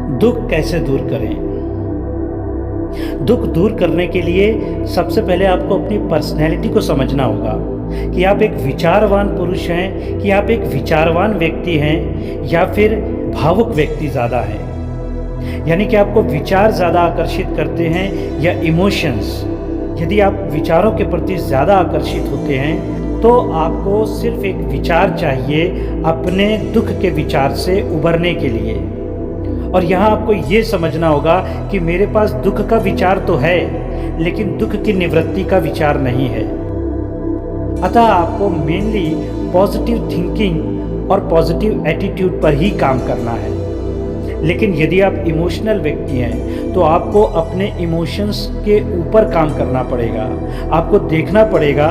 दुख कैसे दूर करें? दुख दूर करने के लिए सबसे पहले आपको अपनी पर्सनैलिटी को समझना होगा कि आप एक विचारवान पुरुष हैं, कि आप एक विचारवान व्यक्ति हैं या फिर भावुक व्यक्ति ज़्यादा हैं। यानी कि आपको विचार ज़्यादा आकर्षित करते हैं या इमोशंस। यदि आप विचारों के प्रति ज़्यादा आकर्षित होते हैं तो आपको सिर्फ एक विचार चाहिए अपने दुख के विचार से उबरने के लिए। और यहाँ आपको ये समझना होगा कि मेरे पास दुख का विचार तो है लेकिन दुख की निवृत्ति का विचार नहीं है। अतः आपको मेनली पॉजिटिव थिंकिंग और पॉजिटिव एटीट्यूड पर ही काम करना है। लेकिन यदि आप इमोशनल व्यक्ति हैं तो आपको अपने इमोशंस के ऊपर काम करना पड़ेगा। आपको देखना पड़ेगा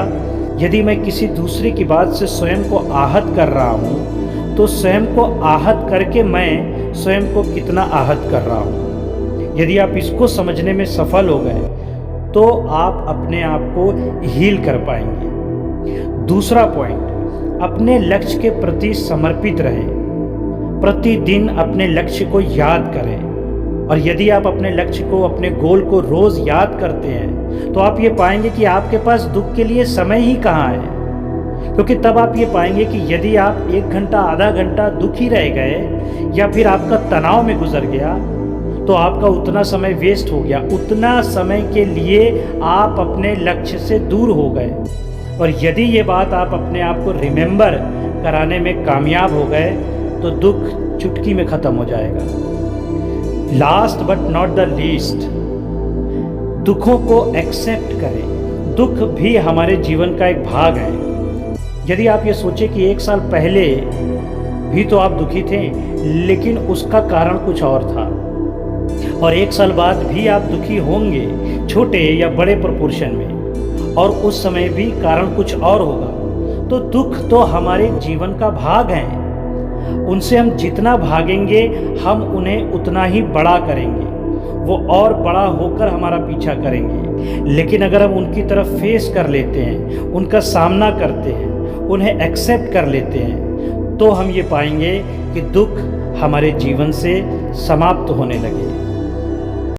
यदि मैं किसी दूसरे की बात से स्वयं को आहत कर रहा हूँ तो स्वयं को आहत करके मैं स्वयं को कितना आहत कर रहा हूँ। यदि आप इसको समझने में सफल हो गए तो आप अपने आप को हील कर पाएंगे। दूसरा पॉइंट, अपने लक्ष्य के प्रति समर्पित रहें। प्रतिदिन अपने लक्ष्य को याद करें। और यदि आप अपने लक्ष्य को, अपने गोल को रोज़ याद करते हैं तो आप ये पाएंगे कि आपके पास दुख के लिए समय ही कहाँ है। क्योंकि तब आप ये पाएंगे कि यदि आप 1 घंटा, आधा घंटा दुखी रह गए या फिर आपका तनाव में गुजर गया तो आपका उतना समय वेस्ट हो गया। उतना समय के लिए आप अपने लक्ष्य से दूर हो गए। और यदि ये बात आप अपने आप को रिमेंबर कराने में कामयाब हो गए तो दुख चुटकी में ख़त्म हो जाएगा। Last but not the least, दुखों को एक्सेप्ट करें। दुख भी हमारे जीवन का एक भाग है। यदि आप ये सोचें कि 1 साल पहले भी तो आप दुखी थे लेकिन उसका कारण कुछ और था, और 1 साल बाद भी आप दुखी होंगे, छोटे या बड़े प्रोपोर्शन में, और उस समय भी कारण कुछ और होगा, तो दुख तो हमारे जीवन का भाग हैं। उनसे हम जितना भागेंगे हम उन्हें उतना ही बड़ा करेंगे, वो और बड़ा होकर हमारा पीछा करेंगे। लेकिन अगर हम उनकी तरफ फेस कर लेते हैं, उनका सामना करते हैं, उन्हें एक्सेप्ट कर लेते हैं तो हम ये पाएंगे कि दुख हमारे जीवन से समाप्त होने लगे।